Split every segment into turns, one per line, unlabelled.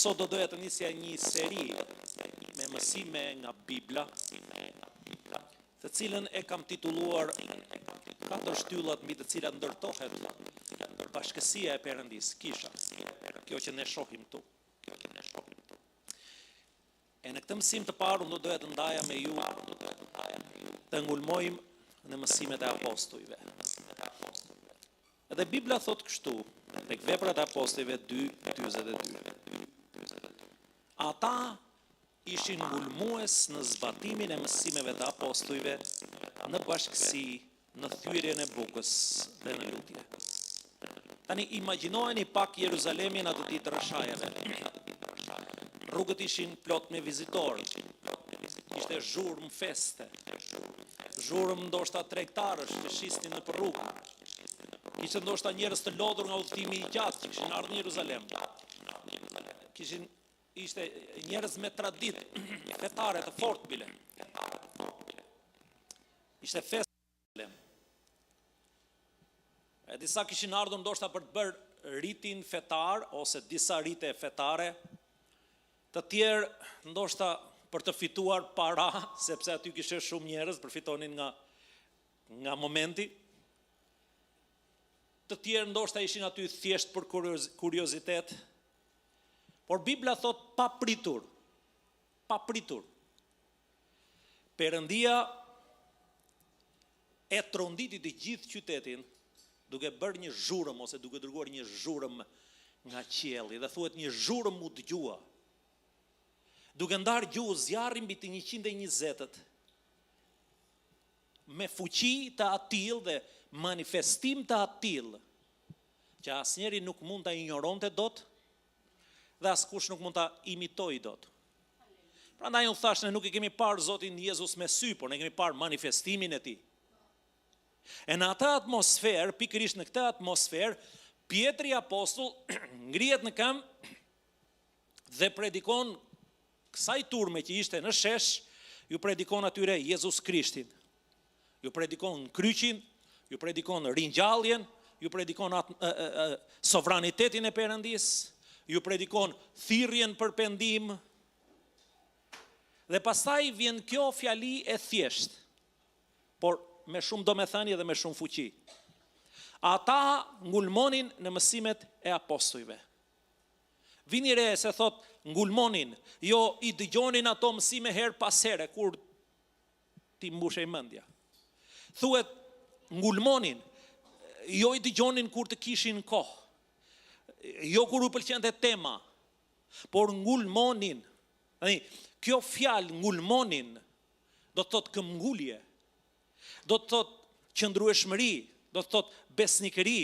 sot do doja të nisja një seri me mësime nga Bibla, të cilën e kam titulluar 4 shtyllat mbi të cilat ndërtohet bashkësia e Perëndis, kisha. Kjo që ne shohim këtu. E në këtë mësim të parë unë do doja të ndaja me ju të ngulmojmë në mësimet e apostujve. Edhe Bibla thot kështu, tek Veprat e Apostujve 2:42. Ata ishin ngulmues në zbatimin e mësimeve të apostujve, në bashkësi, në thyrjen e bukës dhe në lutje. Tani imagjinojeni pak Jeruzalemin atë ditë të rreshajeve. Rrugët ishin plot me vizitorë. Ishte zhurmë feste. Zhurmë ndoshta tregtarësh që shisnin në rrugë. Ishte ndoshta njerëz të lodhur nga udhëtimi i gjatë që kishin ardhur në Jeruzalem. Ishte njerëz me traditë fetare të fortë bile. Ishte festë. E disa kishin ardhur ndoshta për të bërë ritin fetar ose disa rite fetare, të tjerë ndoshta për të fituar para, sepse aty kishte shumë njerëz, përfitonin nga momenti. Të tjerë ndoshta ishin aty thjesht për kuriozitet. Por Bibla thot papritur. Perëndia e tronditi të gjithë qytetin duke bërë një zhurmë ose duke dërguar një zhurmë nga qielli dhe thuhet një zhurmë u dëgjua. Duke ndarë gjuhë zjarri mbi të 120-tët me fuqi të atill dhe manifestim të atill që asnjëri nuk mund ta injoronte dot dhe askush nuk mund ta imitoj dot. Prandaj unë thash ne nuk e kemi parë Zotin Jezus me sy, por ne kemi parë manifestimin e tij. E në atë atmosferë, pikërisht në këtë atmosferë, Pietri apostull ngrihet në këmbë dhe predikon kësaj turme që ishte në shesh, ju predikon atyre Jezus Krishtin. Ju predikon kryqin, ju predikon ringjalljen, ju predikon sovranitetin e Perëndis, ju predikon thirrjen për pendim. Dhe pastaj vjen kjo fjali e thjesht, por me shumë domethënie dhe me shumë fuqi. Ata ngulmonin në mësimet e apostujve. Vini re se thot ngulmonin, jo i dëgjonin ato mësime her pas here kur ti mbushej mendja. Thuhet ngulmonin, jo i dëgjonin kur të kishin kohë. Jo kur u pëlqente tema, por ngulmonin. Kjo fjalë ngulmonin do të thot këmbgulje, do të thot qëndrueshmëri, do të thot besnikëri,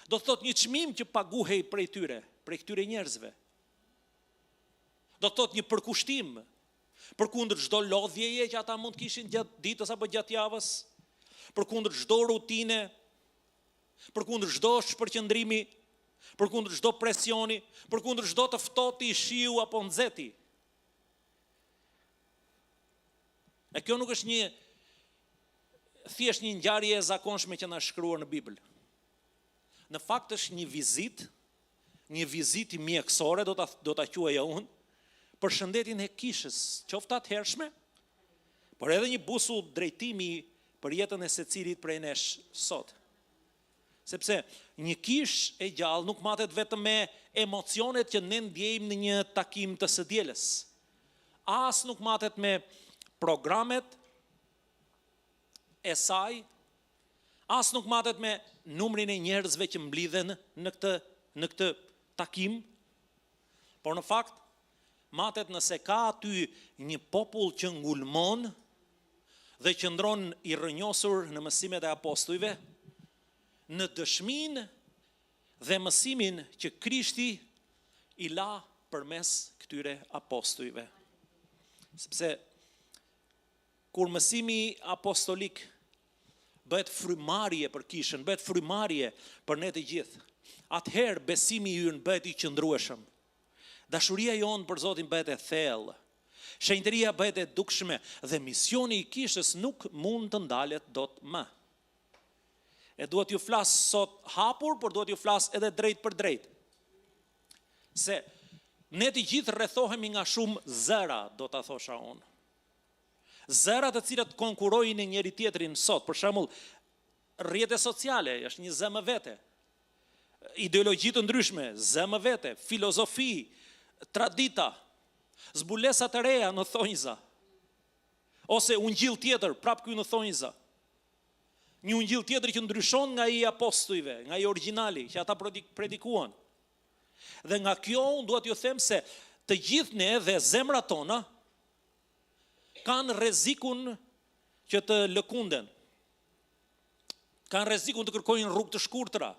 do të thot një çmim që paguhej prej këtyre njerëzve. Do të thot një përkushtim përkundër çdo lodhjeje që ata mund kishin gjatë ditës apo gjatë javës, përkundër çdo rutine, përkundër çdo shpërqendrimi, përkundër çdo presioni, përkundër çdo të ftohti, shiu apo nxehti. E kjo nuk është thjesht një ngjarje e zakonshme që na është shkruar në Bibël. Në fakt është një vizitë mjekësore, do ta quaja unë, për shëndetin e kishës, qoftë atë hershme, por edhe një busull drejtimi për jetën e secilit prej nesh sot. Sepse një kishë e gjallë nuk matet vetëm me emocionet që ne ndjejmë në një takim të së dielës. As nuk matet me programet e saj, as nuk matet me numrin e njerëzve që mblidhen në këtë takim, por në fakt matet nëse ka aty një popull që ngulmon dhe qëndron i rrënjosur në mësimet e apostujve, në dëshminë dhe mësimin që Krishti i la përmes këtyre apostujve. Sepse kur mësimi apostolik bëhet frymarrje për kishën, bëhet frymarrje për ne të gjithë, atëherë besimi ynë bëhet i qëndrueshëm. Dashuria jonë për Zotin bëhet e thellë. Shenjtëria bëhet e dukshme dhe misioni i kishës nuk mund të ndalet dot më. E duhet ju flas sot hapur, por duhet ju flas edhe drejt për drejt. Se ne të gjithë rrethohemi nga shumë zëra, do ta thosha unë. Zëra të cilat konkurrojnë njëri tjetrin sot. Për shembull, rrjetet sociale është një zë më vete. Ideologji të ndryshme, zë më vete, filozofi, tradita, zbulesa të reja në thonjza. Ose ungjill tjetër, prap ky në thonjza. Një ungjill tjetër që ndryshon nga i apostujve, nga i origjinali, që ata predikuan. Dhe nga kjo unë duhet ju them se të gjithë ne dhe zemrat tona kanë rrezikun që të lëkunden. Kanë rrezikun të kërkojnë rrugë të shkurtra.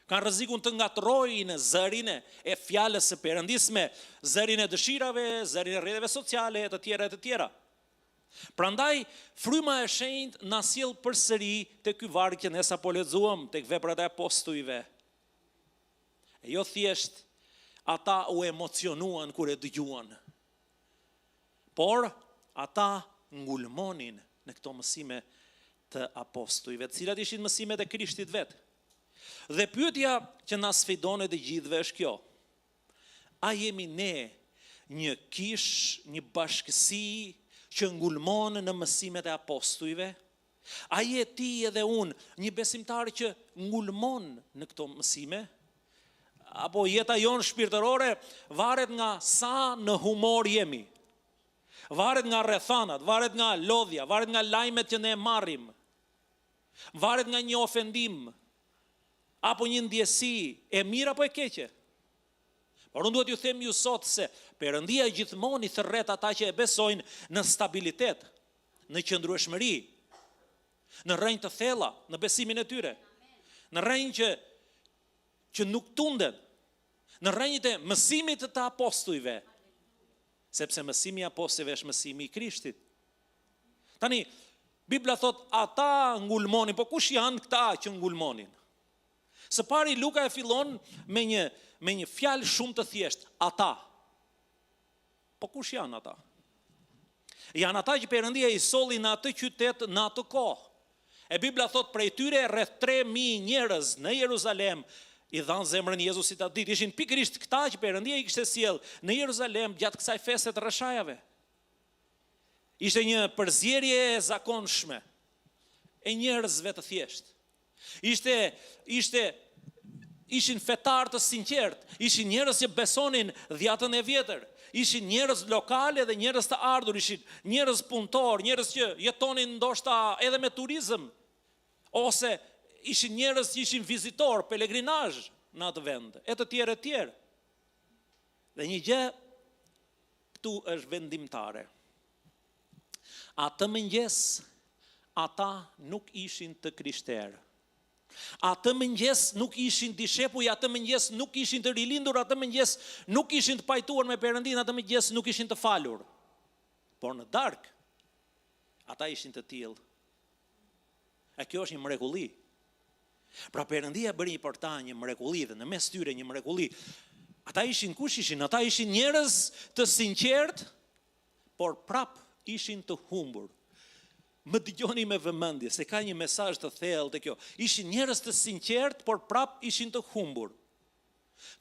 Kanë rrezikun të ngatrojnë zërin e fjalës së Perëndis me zërin e dëshirave, zërin e rrjeteve sociale e të tjera e të tjera. Prandaj fryma e shenjtë na sjell përsëri te ky varg që ne sapo lexuam tek Veprat e Apostujve. E jo thjesht ata u emocionuan kur e dëgjuan, por ata ngulmonin në këto mësime të apostujve, të cilat ishin mësimet e Krishtit vetë. Dhe pyetja që na sfidon e të gjithëve është kjo: a jemi ne një kish, një bashkësi që ngulmon në mësimet e apostujve? A je ti edhe unë një besimtar që ngulmon në këto mësime? Apo jeta jonë shpirtërore varet nga sa në humor jemi? Varet nga rrethanat, varet nga lodhja, varet nga lajmet që ne marrim, varet nga një ofendim, apo një ndjesi e mirë apo e keqe. Por unë duhet ju them ju sot se Perëndia gjithmonë i thërret ata që e besojnë në stabilitet, në qëndrueshmëri, në rrënjë të thella, në besimin e tyre, në rrënjë që nuk tunden, në rrënjët e mësimit të apostujve, sepse mësimi i apostujve është mësimi i Krishtit. Tani, Bibla thot ata ngulmonin, po kush janë këta që ngulmonin? Së pari Luka e fillon me një fjalë shumë të thjeshtë, ata. Po kush janë ata? Janë ata që Perëndia i solli në atë qytet në atë kohë. E Bibla thot prej tyre rreth 3000 njerëz në Jeruzalem i dhanë zemrën Jezusit atë ditë. Ishin pikërisht këta që Perëndia i kishte sjell në Jeruzalem gjatë kësaj feste të rreshajave. Ishte një përzierje e zakonshme e njerëzve të thjeshtë. Ishin fetar të sinqert, ishin njerëz që besonin dhjatën e vjetër, ishin njerëz lokale dhe njerëz të ardhur, ishin njerëz punëtor, njerëz që jetonin ndoshta edhe me turizëm, ose ishin njerëz që ishin vizitor, pelegrinazh në atë vend, e të tjerë e tjerë. Dhe një gjë këtu është vendimtare. Atë mëngjes, ata nuk ishin të krishterë. Atë mëngjes nuk ishin dishepuj, atë mëngjes nuk ishin të rilindur, atë mëngjes nuk ishin të pajtuar me Perëndin, atë mëngjes nuk ishin të falur. Por në darkë, ata ishin të tillë. E kjo është një mrekulli. Pra Perëndia bëri për ta një mrekulli dhe në mes tyre një mrekulli. Ata ishin kush ishin? Ata ishin njerëz të sinqert, por prap ishin të humbur. Më dëgjoni me vëmendje se ka një mesazh të thellë te kjo. Ishin njerëz të sinqert, por prap ishin të humbur.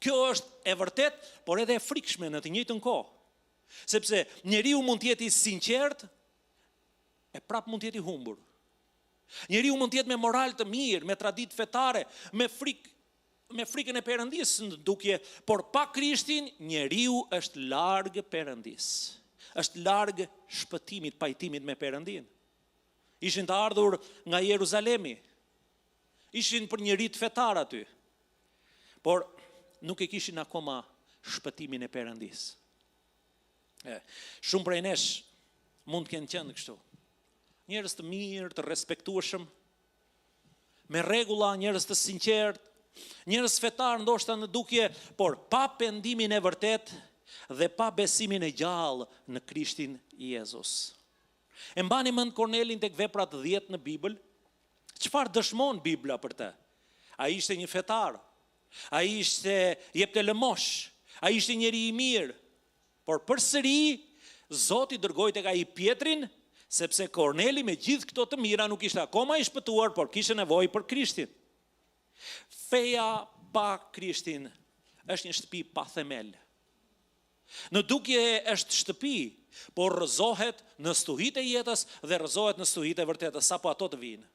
Kjo është e vërtet, por edhe e frikshme në të njëjtën kohë. Sepse njeriu mund të jetë i sinqert e prap mund të jetë i humbur. Njeriu mund të jetë me moral të mirë, me traditë fetare, me frikën e Perëndisë në dukje, por pa Krishtin njeriu është larg Perëndis. Është larg shpëtimit, pajtimit me Perëndin. Ishin të ardhur nga Jeruzalemi. Ishin për një rit fetar aty. Por nuk e kishin akoma shpëtimin e Perëndis. Shumë prej nesh mund të kenë qenë kështu. Njerëz të mirë, të respektueshëm, me rregulla, njerëz të sinqert, njerëz fetar ndoshta në dukje, por pa pendimin e vërtet dhe pa besimin e gjallë në Krishtin Jezus. E mbani mend Kornelin tek Veprat 10 në Bibël? Çfarë dëshmon Bibla për të? Ai ishte një fetar. Ai ishte jepte lëmosh. Ai ishte njeri i mirë. Por përsëri Zoti dërgoi tek ai Pietrin, sepse Korneli me gjithë këto të mira nuk ishte akoma i shpëtuar, por kishte nevojë për Krishtin. Feja pa Krishtin është një shtëpi pa themel. Në dukje është shtëpi, por rrëzohet në stuhit e jetës dhe rrëzohet në stuhit e vërtetës, sa po ato të vinë.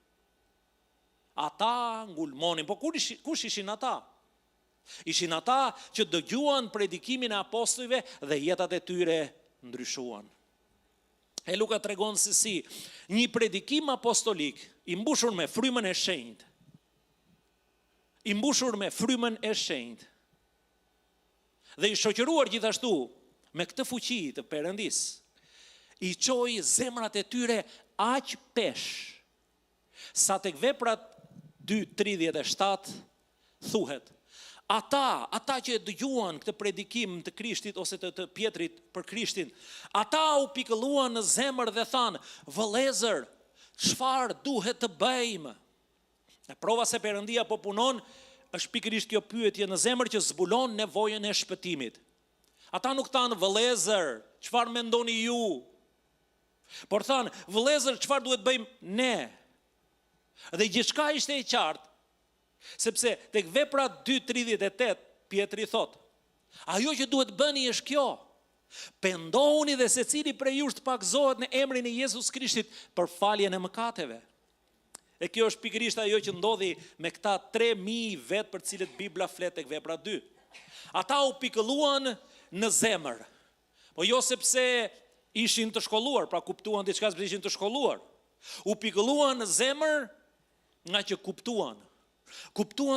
Ata ngulmonin, po kush ishin ata? Ishin ata që dëgjuan predikimin e apostujve dhe jetat e tyre ndryshuan. E Luka tregon se si një predikim apostolik i mbushur me frymën e shenjtë, dhe i shoqëruar gjithashtu me këtë fuqi të Perëndis, i çoi zemrat e tyre aq pesh, sa tek Veprat 2:37 thuhet, ata që e dëgjuan këtë predikim të Krishtit ose të Pjetrit për Krishtin, ata u pikëlluan në zemër dhe thanë, vëllezër, çfarë duhet të bëjmë? E prova se Perëndia po punon, është pikërisht kjo pyetje në zemër që zbulon nevojën e shpëtimit. Ata nuk thanë, vëllezër, çfarë mendoni ju? Por thanë, vëllezër, çfarë duhet bëjmë ne? Dhe gjithçka ishte e qartë, sepse tek Veprat 2:38 Pietri thot, ajo që duhet bëni është kjo: pendohuni dhe secili prej jush të pagëzohet në emrin e Jezus Krishtit për faljen e mëkateve. E kjo është pikërisht ajo që ndodhi me këta 3.000 vetë për cilët Bibla flet tek Vepra 2. Ata u pikëlluan në zemër, po jo sepse ishin të shkolluar, pra kuptuan diçka sepse ishin të shkolluar. U pikëlluan në zemër nga që kuptuan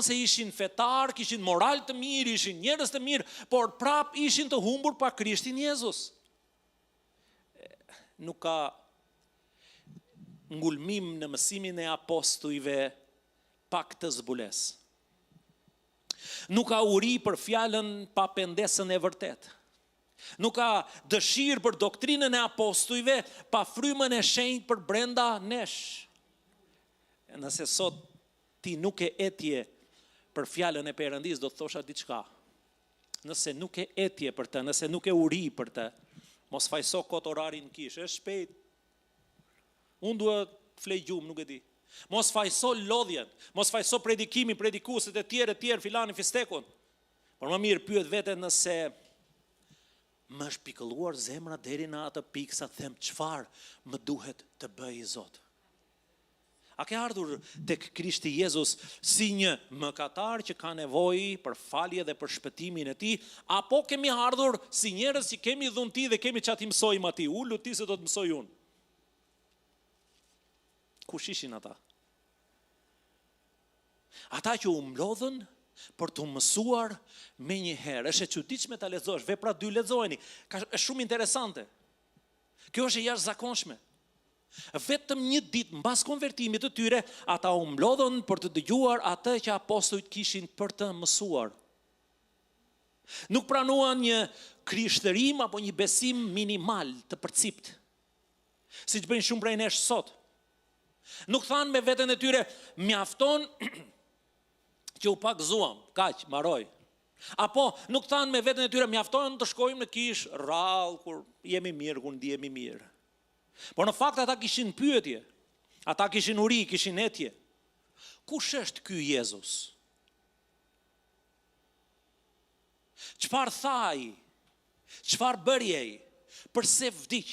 se ishin fetar, kishin moral të mirë, ishin njerëz të mirë, por prap ishin të humbur pa Krishtin Jezus. Nuk ka ngulmim në mësimin e apostujve pa këtë zbules. Nuk ka uri për fjalën pa pendesën e vërtet. Nuk ka dëshirë për doktrinën e apostujve pa frymën e shenjtë për brenda nesh. Nëse sot ti nuk e etje për fjalën e Perëndis, do të thosha diçka. Nëse nuk e etje për të, nëse nuk e uri për të, mos fajso kot orarin kish, është shpejt. Unë duhet flej gjumë, nuk e di. Mos fajso lodhjen, mos fajso predikuesit e tjerë, filani fistekun. Por më mirë pyet veten nëse më është pikëlluar zemra deri në atë pikë sa them çfarë më duhet të bëj Zot. A ke ardhur tek Krishti Jezus si një mëkatar që ka nevojë për falje dhe për shpëtimin e tij, apo kemi ardhur si njerëz që kemi dhunti dhe kemi çati mësojmë atij, ulu ti se do të mësoj unë? Kush ishin ata? Ata që u mlodhën për të mësuar me një herë. Është e çuditshme ta lexosh, Vepra 2 lexojeni. Është shumë interesante. Kjo është e jashtëzakonshme. Vetëm një ditë mbas konvertimit të tyre, ata u mlodhën për të dëgjuar atë që apostujt kishin për të mësuar. Nuk pranuan një krishtërim apo një besim minimal të përcipt, siç bëjnë shumë prej nesh sot. Nuk thanë me veten e tyre, mjafton që u pagëzuam, kaq, mbaroj. Apo nuk thanë me veten e tyre, mjafton të shkojmë në kish rrallë kur jemi mirë, kur ndihemi mirë. Por në fakt ata kishin pyetje, ata kishin uri, kishin etje. Kush është ky Jezus? Çfarë tha ai? Çfarë bëri ai? Përse vdiq?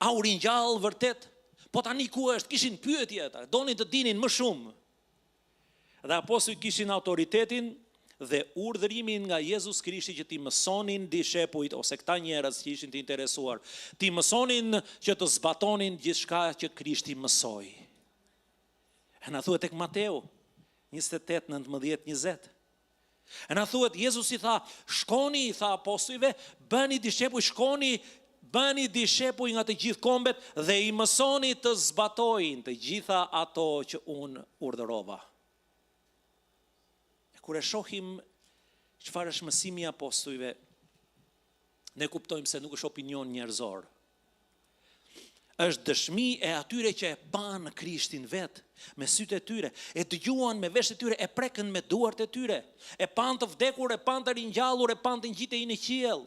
A u ringjall vërtet? Po tani ku është? Kishin pyetje ata, donin të dinin më shumë. Dhe apostujt kishin autoritetin dhe urdhërimin nga Jezus Krishti që ti mësonin dishepujt ose këta njerëz që ishin të interesuar, ti mësonin që të zbatonin gjithçka që Krishti mësoi. E na thuhet tek Mateu 28:19-20. E na thuhet Jezus i tha, shkoni, i tha apostujve, bëni dishepuj, shkoni, bëni dishepuj nga të gjithë kombet dhe i mësoni të zbatojnë të gjitha ato që unë urdhërova. Kur e shohim çfarë është mësimi i apostujve, ne kuptojmë se nuk është opinion njerëzor. Është dëshmi e atyre që e panë Krishtin vet me sytë e tyre, e dëgjuan me veshët e tyre, e prekën me duart e tyre, e panë të vdekur, e panë të ringjallur, e panë të ngjitej në qiell.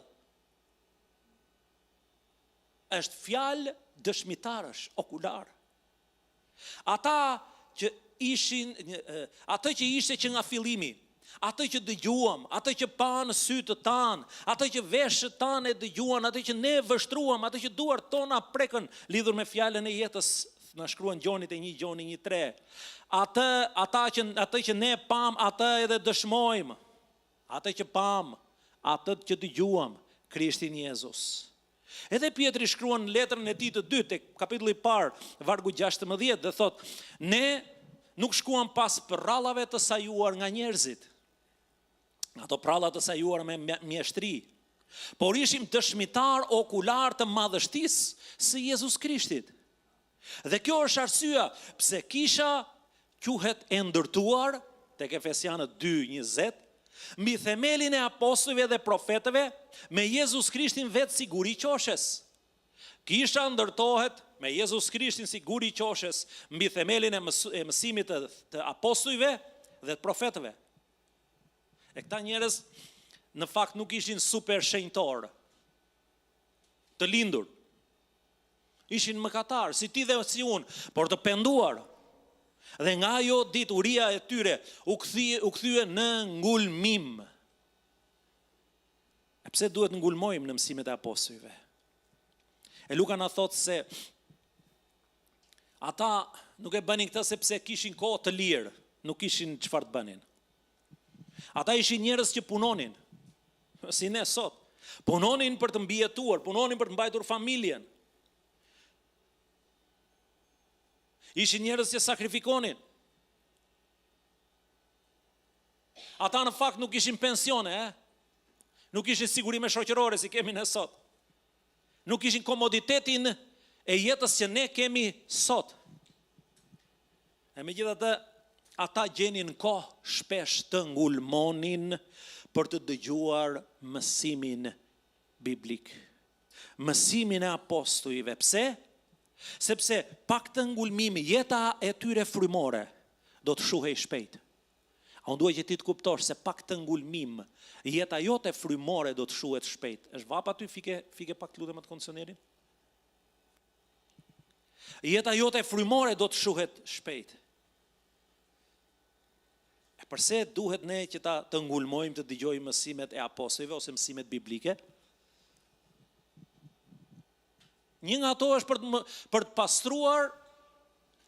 Është fjalë dëshmitarësh, okular. Ata që ishte që nga fillimi, atë që dëgjuam, atë që panë sytë tanë, atë që veshët tanë e dëgjuan, atë që ne vështruam, atë që duart tona prekën lidhur me fjalën e jetës, na shkruan Gjonit e 1 Gjoni 1:3. Atë që ne pam, atë edhe dëshmojmë. Atë që pam, atë që dëgjuam, Krishtin Jezus. Edhe Pietri shkruan në letrën e tij të dytë, tek kapitulli i parë, vargu 16 dhe thot: ne nuk shkuam pas prrallave të sajuar nga njerëzit, ato prralla të sajuar me mjeshtri, por ishim dëshmitar okular të madhështisë së Jezus Krishtit. Dhe kjo është arsyeja pse kisha quhet e ndërtuar, tek Efesianët 2:20, mbi themelin e apostujve dhe profetëve, me Jezus Krishtin vetë si guri qoshes. Kisha ndërtohet me Jezus Krishtin si guri qoshes mbi themelin e mësimit të apostujve dhe të profetëve. E këta njerëz në fakt nuk ishin super shenjtor të lindur. Ishin mëkatar, si ti dhe si unë, por të penduar. Dhe nga ajo dituria e tyre u kthye në ngulmim. E pse duhet ngulmojmë në mësimet e apostujve? E Luka na thot se ata nuk e bënin këtë sepse kishin kohë të lirë, nuk kishin çfarë të bënin. Ata ishin njerëz që punonin, si ne sot. Punonin për të mbijetuar, punonin për të mbajtur familjen. Ishin njerëz që sakrifikonin. Ata në fakt nuk ishin pensione, nuk ishin sigurime shoqërore si kemi ne sot. Nuk ishin komoditetin e jetës që ne kemi sot. E megjithatë, ata gjenin kohë shpesh të ngulmonin për të dëgjuar mësimin biblik. Mësimin e apostujve. Pse? Sepse pak të ngulmimi, jeta e tyre frymore do të shuhej shpejt. A unë duhet që ti të kuptosh se pak të ngulmim, jeta jote frymore do të shuhet shpejt. Është vapa ty, fike pak të lutem atë kondicionerin? Jeta jote frymore do të shuhet shpejt. E përse duhet ne që të ngulmojmë të dëgjojmë mësimet e apostujve ose mësimet biblike? Një nga ato është për të pastruar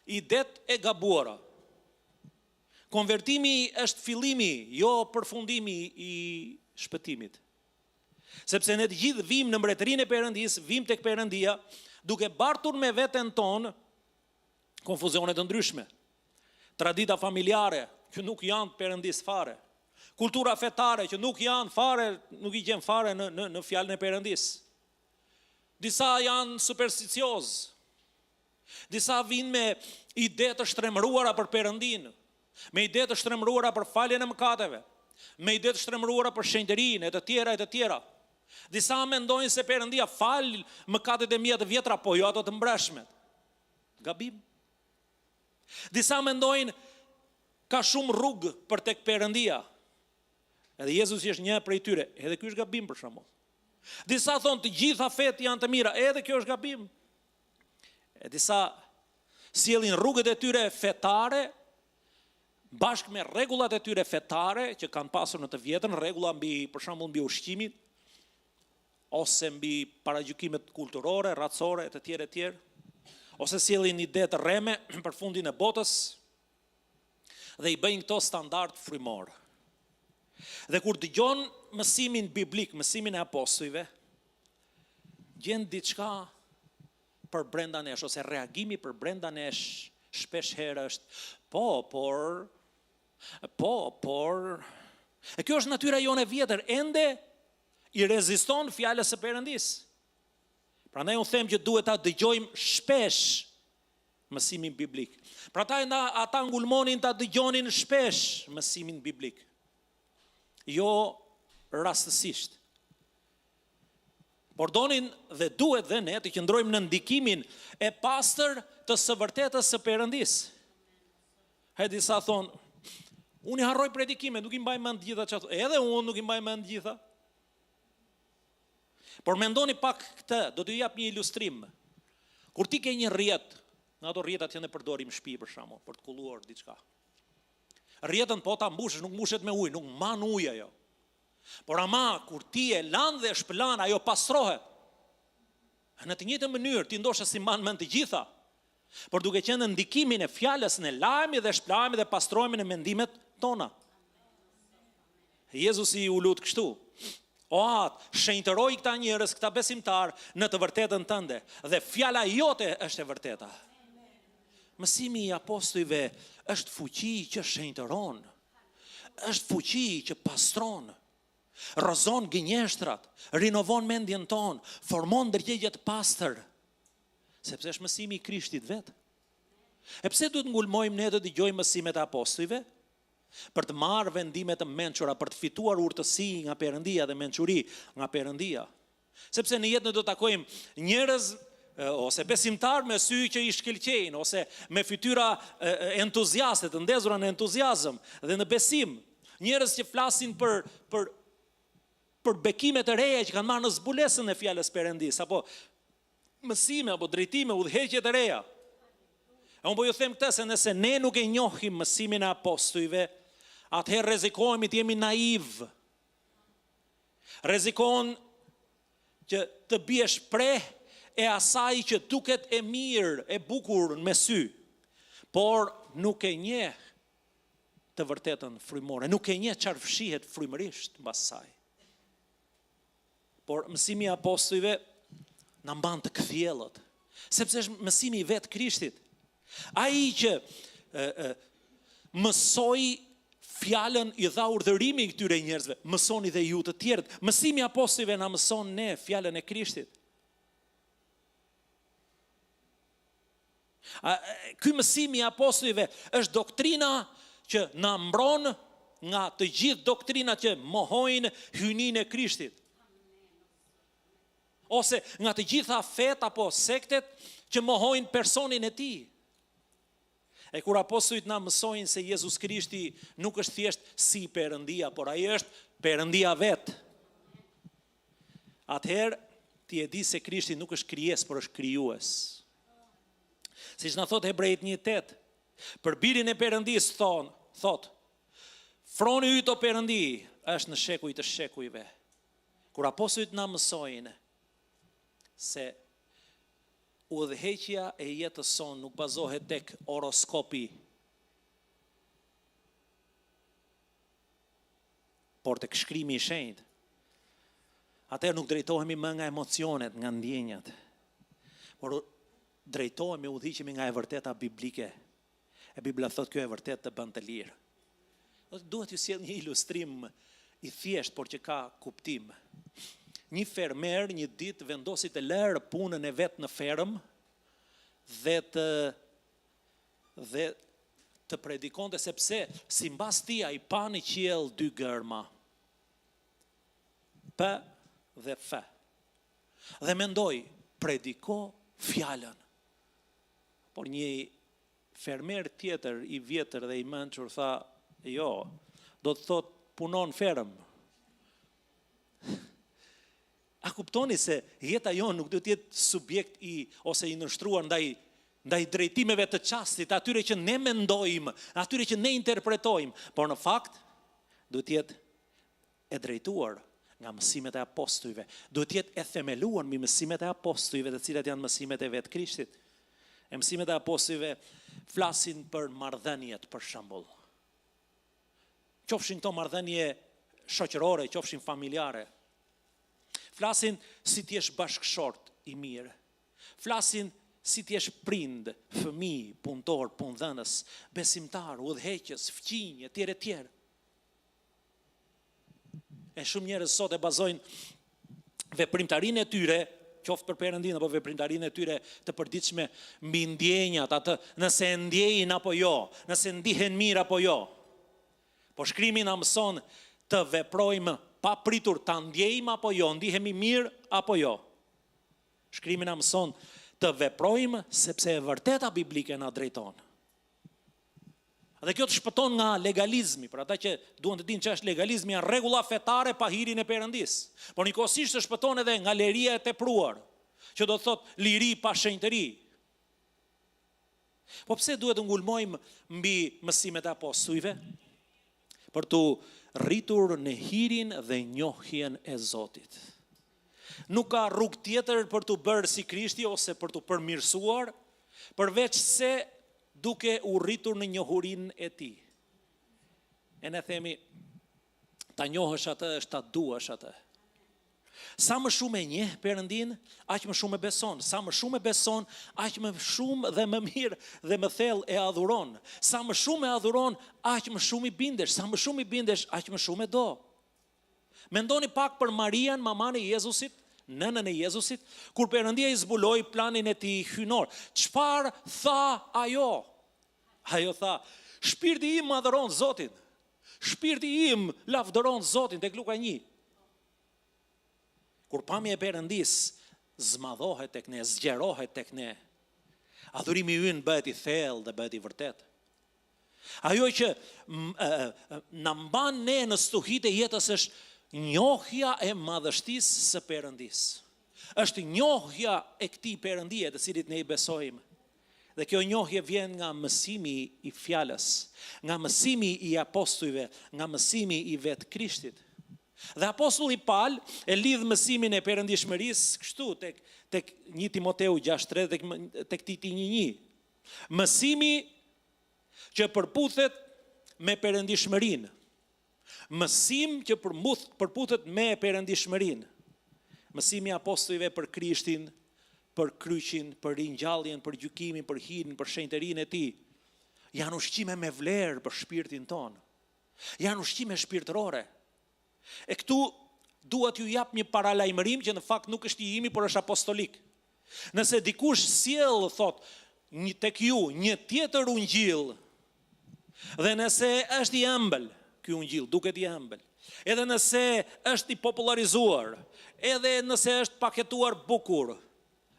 idet e gabuara. Konvertimi është fillimi, jo përfundimi i shpëtimit. Sepse ne të gjithë vim në mbretërinë e Perëndisë, vim tek Perëndia, duke bartur me veten tonë konfuzione të ndryshme. Tradita familjare që nuk janë Perëndis fare. Kultura fetare që nuk janë fare, nuk i gjen fare në fjalën e Perëndisë. Disa janë supersticiozë. Disa vinë me ide të shtremëruara për Perëndinë, me ide të shtremëruara për faljen e mëkateve, me ide të shtremëruara për shenjtërinë e të tjera. Disa mendojnë se Perëndia fal mëkatet e mia të vjetra, po jo ato të mbreshmet. Gabim. Disa mendojnë ka shumë rrugë për tek Perëndia. Edhe Jezusi është një prej tyre, edhe ky është gabim për shembull. Disa thonë të gjitha fetë janë të mira, edhe kjo është gabim. E disa sjellin rrugët e tyre fetare, bashkë me rregullat e tyre fetare që kanë pasur në të vjetën, rregulla për shembull mbi ushqimin, ose mbi paragjykimet kulturore, racore e të tjerë, ose sjellin ide të rreme për fundin e botës dhe i bëjnë këto standard frymor. Dhe kur dëgjon mësimin biblik, mësimin e apostujve, gjen diçka për brenda nesh, ose reagimi për brenda nesh shpesh herë është, por, e kjo është natyra jone vjetër, ende i reziston fjalës së Perëndisë. Prandaj unë them që duhet ta dëgjojmë shpesh mësimin biblik. Prandaj ata ngulmonin ta dëgjonin shpesh mësimin biblik. Jo rastësisht. Por donin dhe duhet dhe ne të qëndrojmë në ndikimin e pastër të së vërtetës së Perëndisë. He disa thonë, unë i harroj predikimet, nuk i mbaj mend gjitha çfarë, edhe unë nuk i mbaj mend gjitha. Por mendoni pak këtë, do t'ju jap një ilustrim. Kur ti ke një rrjet, nga ato rrjetat që ne përdorim në shtëpi për shkakun, për të kulluar diçka. Rrjetën po ta mbushësh, nuk mbushet me ujë, nuk man ujë ajo. Por ama kur ti e lan dhe e shpëlan, ajo pastrohet. Në të njëjtën mënyrë ti ndoshta si man mend të gjitha, por duke qenë në ndikimin e fjalës ne lajmi dhe shplahemi dhe pastrohemi në mendimet tona. Jezusi u lut kështu: O atë, shenjtëroj këta njerëz, këta besimtar në të vërtetën tënde, dhe fjala jote është e vërteta. Mësimi i apostujve është fuqi që shenjtëron, është fuqi që pastron, rrëzon gënjeshtrat, rinovon mendjen ton, formon ndërgjegje të pastër, sepse është mësimi i Krishtit vetë. E pse duhet ngulmojmë ne të dëgjojmë mësimet e apostujve? Për të marrë vendime të mençura, për të fituar urtësi nga Perëndia dhe mençuri nga Perëndia. Sepse në jetë ne do të takojmë njerëz ose besimtar me sy që i shkëlqejnë, ose me fytyra entuziaste, të ndezura në entuziazëm dhe në besim, njerëz që flasin për bekimet e reja që kanë marrë në zbulesën e fjalës Perëndis, apo mësime, apo drejtime, udhëheqje të reja. E unë po ju them këtë, se nëse ne nuk e njohim mësimin e apostujve, atëherë rrezikohemi të jemi naiv. Rrezikon që të bie shpreh e asaj që duket e mirë, e bukur me sy, por nuk e njeh të vërtetën frymore, nuk e njeh çfarë fshihet frymërisht mbas saj. Por mësimi i apostujve na mban të kthjellët, sepse është mësimi i vetë Krishtit. Ai që mësoi fjalën, i dha urdhërimin këtyre njerëzve, mësoni dhe ju të tjerët. Mësimi i apostujve na mëson ne fjalën e Krishtit. Ky mësimi i apostujve është doktrina që na mbron nga të gjithë doktrinat që mohojnë hyjninë e Krishtit, ose nga të gjitha fet apo sektet që mohojnë personin e tij. E kur apostujt na mësojnë se Jezus Krishti nuk është thjesht si Perëndia, por ai është Perëndia vet, atëherë ti e di se Krishti nuk është krijesë, por është krijues. Siç na thot Hebrejt 1:8, për birin e Perëndis thot, froni yt o Perëndi është në shekuj të shekujve. Kur apostujt na mësojnë se udhëheqja e jetës son nuk bazohet tek horoskopi, por tek shkrimi i shenjtë, atëherë nuk drejtohemi më nga emocionet, nga ndjenjat, por drejtohemi, udhëhiqemi nga e vërteta biblike. E Bibla thot kjo e vërtet të bën të lirë. Duhet ju sjell një ilustrim i thjesht, por që ka kuptim. Një fermer një ditë vendosi të lërë punën e vet në ferm dhe të predikonte, sepse simbas tij ai pa në qiell dy gërma, P dhe F. Dhe mendoi, prediko fjalën. Por një fermer tjetër i vjetër dhe i mençur tha, jo, do të thot punon ferm. A kuptoni se jeta jonë nuk do të jetë subjekt ose i nështruar ndaj drejtimeve të çastit, atyre që ne mendojmë, atyre që ne interpretojmë, por në fakt do të jetë e drejtuar nga mësimet e apostujve, do të jetë e themeluar mbi mësimet e apostujve, të cilat janë mësimet e vetë Krishtit. E mësimet e apostujve flasin për marrëdhëniet, për shembull. Qofshin këto marrëdhënie shoqërore, qofshin familjare. Flasin si t'jesh bashkëshort i mirë. Flasin si t'jesh prind, fëmijë, punëtor, punëdhënës, besimtar, udhëheqës, fqinj, etj. E shumë njerëz sot e bazojnë veprimtarinë e tyre, qoftë për Perëndinë apo veprimtarinë e tyre të përditshme mbi ndjenjat, atë nëse ndjejnë apo jo, nëse ndihen mirë apo jo. Po shkrimi na mëson të veprojmë pa pritur, ta ndjejmë apo jo, ndihemi mirë apo jo. Shkrimi na mëson të veprojmë sepse e vërteta biblike na drejton. Dhe kjo të shpëton nga legalizmi, për ata që duan të dinë që është legalizmi, janë rregulla fetare pa hirin e Perëndis. Por njëkohësisht të shpëton edhe nga liria e tepruar, që do të thotë liri pa shenjtëri. Po pse duhet të ngulmojmë mbi mësimet e apostujve? për të rritur në hirin dhe njohjen e Zotit. Nuk ka rrugë tjetër për të bërë si Krishti ose për të përmirësuar, përveç se duke u rritur në njohurinë e Tij. E ne themi, ta njohësh atë është ta duash atë. Sa më shumë e njeh Perëndin, aq më shumë e beson. Sa më shumë e beson, aq më shumë dhe më mirë dhe më thellë e adhuron. Sa më shumë e adhuron, aq më shumë i bindesh. Sa më shumë i bindesh, aq më shumë e do. Mendoni pak për Marian, maman e Jezusit, nënën e Jezusit, kur Perëndia i zbuloi planin e Tij hyjnor. Çfarë tha ajo? Ajo tha, shpirti im adhuron Zotin. Shpirti im lavdëron Zotin, tek Luka 1. Kur pamja e Perëndis zmadhohet tek ne, zgjerohet tek ne, adhurimi ynë bëhet i thellë dhe bëhet i vërtet. Ajo që na mban ne në stuhitë e jetës është njohja e madhështisë së Perëndis. Është njohja e këtij Perëndie të cilit ne i besojmë. Dhe kjo njohje vjen nga mësimi i fjalës, nga mësimi i apostujve, nga mësimi i vetë Krishtit. Dhe apostulli Paul e lidh mësimin e perëndishmërisë kështu tek 1 Timoteu 6:3 tek Titi 1:1. Mësimi që përputhet me perëndishmërinë. Mësim që përputhet me perëndishmërinë. Mësimi i apostujve për Krishtin, për kryqin, për ringjalljen, për gjykimin, për hirin, për shenjtërinë e Tij. Janë ushqime me vlerë për shpirtin ton. Janë ushqime shpirtërore. E këtu duhet ju jap një paralajmërim që në fakt nuk është i imi, por është apostolik. Nëse dikush sjell, thot, tek ju një tjetër ungjill, dhe nëse është i ëmbël, ky ungjill duket i ëmbël, edhe nëse është i popularizuar, edhe nëse është paketuar bukur,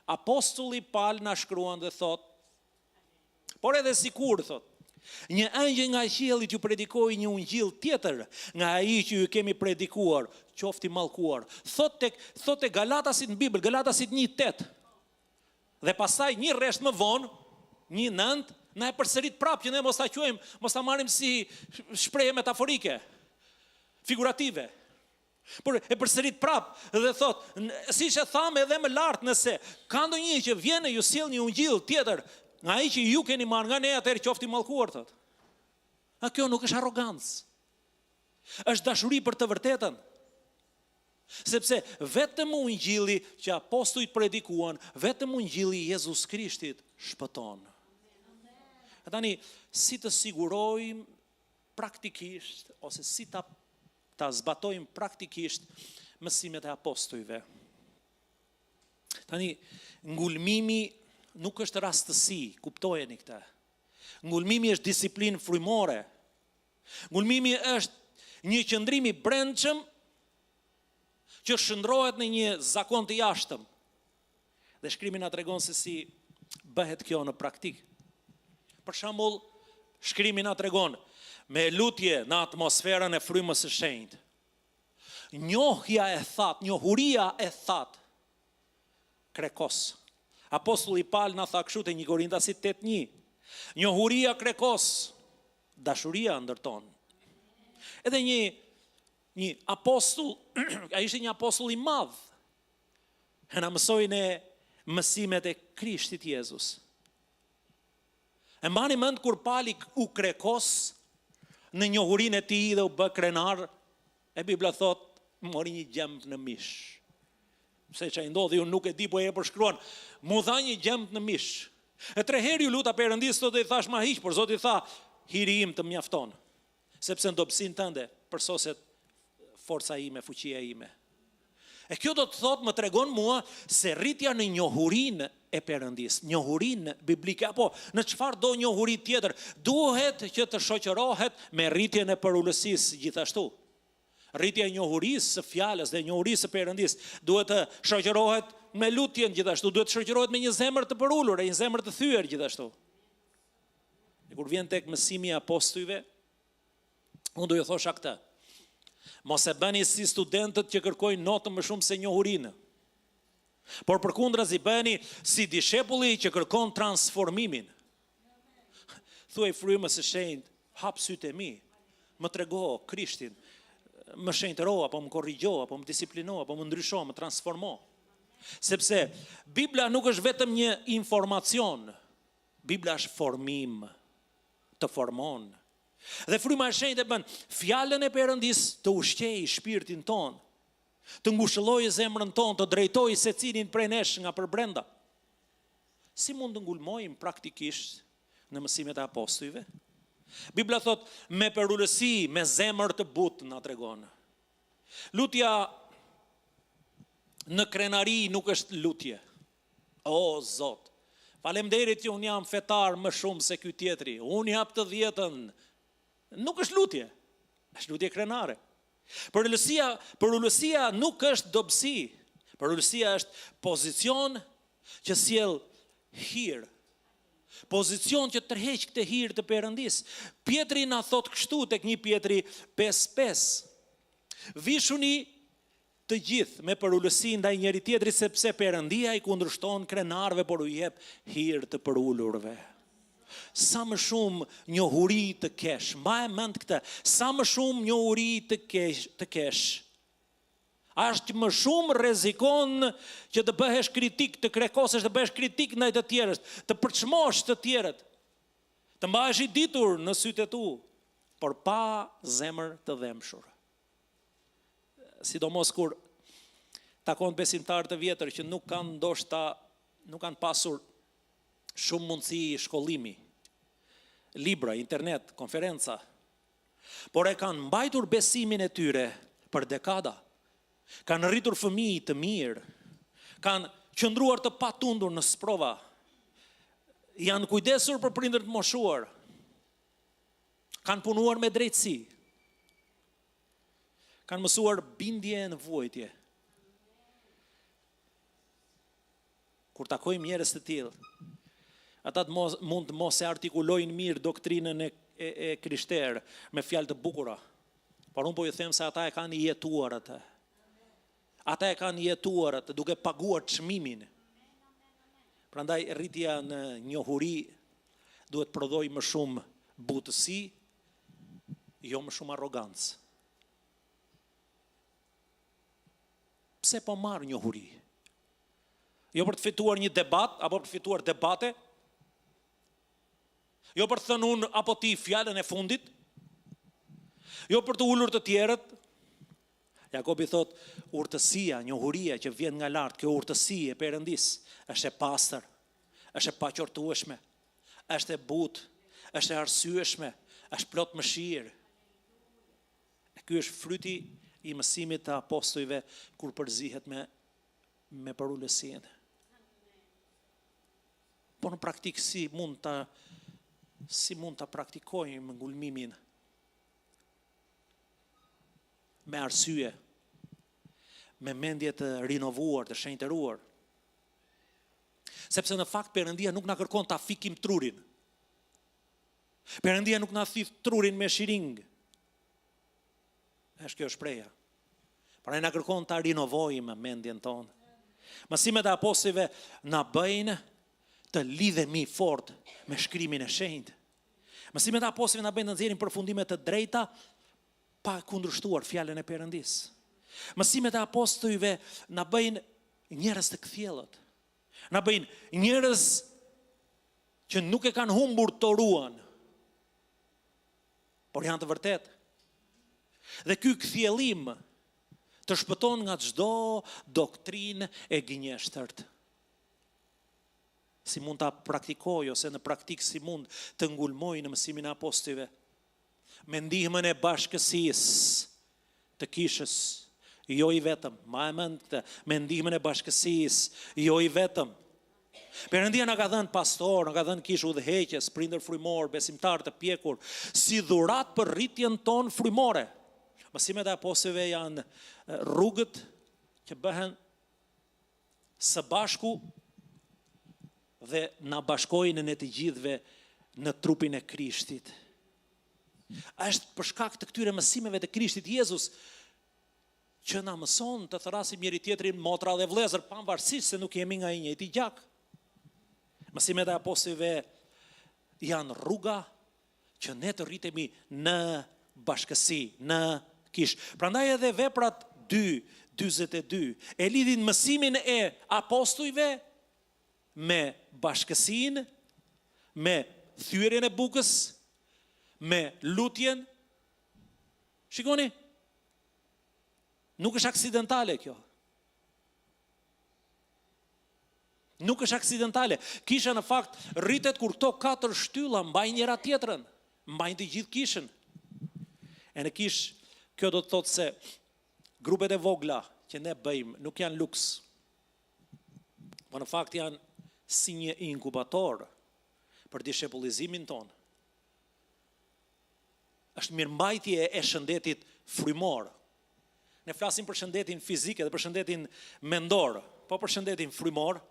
apostulli Paul na shkruan dhe thot, por edhe sikur, thot, një angjël nga qielli ju predikoi një ungjill tjetër nga ai që ju kemi predikuar, qofti mallkuar. Thot te Galatasit në Bibël, Galatasit 1:8. Dhe pastaj një rresht më vonë, 1:9, na e përsërit prapë që ne mos ta quajmë, mos ta marrim si shprehje metaforike, figurative. Por e përsërit prapë dhe thot, siç e tham edhe më lart, nëse ka ndonjë që vjen e ju sjell një ungjill tjetër nga ai që ju keni marrë nga ne, atëherë qofti mallkuar, thot. A kjo nuk është arrogancë. Është dashuri për të vërtetën. Sepse vetëm ungjilli që apostujt predikuan, vetëm ungjilli i Jezus Krishtit shpëton. E tani, si të sigurojmë praktikisht, ose si ta zbatojmë praktikisht mësimet e apostujve. Tani, ngulmimi nuk është rastësi, kuptojeni këtë. Ngulmimi është disiplinë frymore. Ngulmimi është një qëndrim i brendshëm që shndrohet në një zakon të jashtëm. Dhe shkrimi na tregon se si bëhet kjo në praktik. Për shembull, shkrimi na tregon me lutje në atmosferën e frymës së shenjtë. Njohja e thatë, njohuria e thatë krekos. Apostulli Paul na tha kështu te 1 Korintasit 8:1. Njohuria krekos, dashuria ndërton. Edhe një apostull, ai ishte një apostull i madh. E na mësoi në mësimet e Krishtit Jezus. E mbani mend kur Pali u krekos në njohurinë e Tij dhe u bë krenar, e Bibla thot, mori një gjemb në mish. Pse që i ndodhi, unë nuk e di, po e përshkruan, mu dha një gjemb në mish. E 3 herë ju luta Perëndis, sot e thash ma hiq, por Zoti tha, hiri im të mjafton, sepse në dobësinë tënde përsoset forca ime, fuqia ime. E kjo do të thot, më tregon mua se rritja në njohurinë e Perëndis, njohurinë biblike, apo në çfarë do njohuri tjetër, duhet që të shoqërohet me rritjen e përulësisë gjithashtu. Rritja e njohurisë së fjalës dhe njohurisë së Perëndis duhet të shoqërohet me lutjen gjithashtu, duhet të shoqërohet me një zemër të përulur, një zemër të thyer gjithashtu. E kur vjen tek mësimi i apostujve, unë do ju thosha këtë. Mos e bëni si studentët që kërkojnë notën më shumë se njohurinë. Por përkundrazi bëni si dishepulli që kërkon transformimin. Thuaj frymës së shenjtë, hap sytë e mi. më trego Krishtin, më shenjtëro, apo më korrigjo, apo më disiplino, apo më ndrysho, më transformo. Sepse Bibla nuk është vetëm një informacion, Bibla është formim, të formon. Dhe fryma e shenjtë e bën fjalën e Perëndis të ushqejë shpirtin ton, të ngushëllojë zemrën ton, të drejtojë secilin prej nesh nga përbrenda. Si mund të ngulmojmë praktikisht në mësimet e apostujve? Bibla thot, me perullësi, me zemër të butë na tregon. Lutja në krenari nuk është lutje. O Zot, faleminderit që unë jam fetar më shumë se ky tjetri. Unë jap të 10-ën. Nuk është lutje. Është lutje krenare. Perullësia nuk është dobësi. Perullësia është pozicion që sjell hir. Pozicion që tërheq këtë hir të Perëndis. Pietri na thot kështu tek 1 Pietri 5:5. Vishuni të gjithë me perullësi ndaj njëri tjetrit, sepse Perëndia i kundërshton krenarëve, por u jep hir të perullurve. Sa më shumë njohuri të kesh, mbaj mend këtë, sa më shumë njohuri të kesh, ashtë më shumë rrezikon që të bëhesh kritik, të krekosesh, të bëhesh kritik ndaj të tjerës, të përçmosh të tjerët, të mbahesh i ditur në sytë e tu, por pa zemër të dhemshur. Sidomos kur takon besimtarë të vjetër që nuk kanë pasur shumë mundësi shkollimi, libra, internet, konferenca, por e kanë mbajtur besimin e tyre për dekada, kanë rritur fëmijë të mirë, kanë qëndruar të patundur në sprova, janë kujdesur për prindërit të moshuar, kanë punuar me drejtësi, kanë mësuar bindje në vuajtje. Kur takojmë njerëz të tillë, ata mund të mos e artikulojnë mirë doktrinën e krishterë me fjalë të bukura, por unë po ju them se ata e kanë jetuar atë. Ata e kanë jetuar atë duke paguar çmimin. Prandaj rritja në njohuri duhet prodhoj më shumë butësi, jo më shumë arrogancë. Pse po marr njohuri? Jo për të fituar një debat, apo për të fituar debate, jo për të thënë unë apo ti fjalën e fundit, jo për të ulur të tjerët. Jakobi thot, urtësia, njohuria që vjen nga lart, kjo urtësi e Perëndis, është e pastër, është e paqortueshme, është e butë, është e arsyeshme, është plot mëshirë. Ky është fryti i mësimit të apostujve kur përzihet me perullësinë. Po në praktikë si mund ta praktikojmë ngulmimin me arsye, me mendje të rinovuar, të shenjtëruar. Sepse në fakt Perëndia nuk na kërkon ta fikim trurin. Perëndia nuk na thith trurin me shiring. Është kjo shpreha. Pra na kërkon ta rinovojmë mendjen tonë. Mësimet e apostujve na bëjnë të lidhemi fort me shkrimin e shenjtë. Mësimet e apostujve na bëjnë të nxjerrim përfundime të drejta pa kundërshtuar fjalën e Perëndis. Mësimet e apostujve na bëjnë njerëz të kthjellët. Na bëjnë njerëz që nuk e kanë humbur toruan, por janë të vërtetë. Dhe ky kthjellim të shpëton nga çdo doktrinë e gënjeshtërt. Si mund ta praktikoj ose në praktikë si mund të ngulmoj në mësimin e apostujve? Me ndihmën e bashkësisë të kishës, jo i vetëm, ma e mend këtë, me ndihmën e bashkësisë, jo i vetëm. Perëndia na ka dhënë pastor, na ka dhënë kishë udhëheqës, prindër frymor, besimtar të pjekur, si dhurat për rritjen tonë frymore. Mësimet e apostujve janë rrugët që bëhen së bashku dhe na bashkojnë në të gjithëve në trupin e Krishtit. Është për shkak të këtyre mësimeve të Krishtit Jezus që na mëson të thrasim njëri tjetrin motra dhe vëllezër, pavarësisht se nuk jemi nga i njëjti gjak. Mësimet e apostujve janë rruga që ne të rritemi në bashkësi në kish. Prandaj edhe veprat 2:42 e lidhin mësimin e apostujve me bashkësinë, me thyerjen e bukës, me lutjen. Shikoni, nuk është aksidentale kjo. Nuk është aksidentale. Kisha në fakt rritet kur këto 4 shtylla mbajnë njëra tjetrën, mbajnë të gjithë kishën. E në kish, kjo do të thotë se grupet e vogla që ne bëjmë nuk janë luks, po në fakt janë si një inkubator për dishepullizimin tonë. Është mirëmbajtje e shëndetit frymor. Ne flasim për shëndetin fizik dhe për shëndetin mendor, po për shëndetin frymor.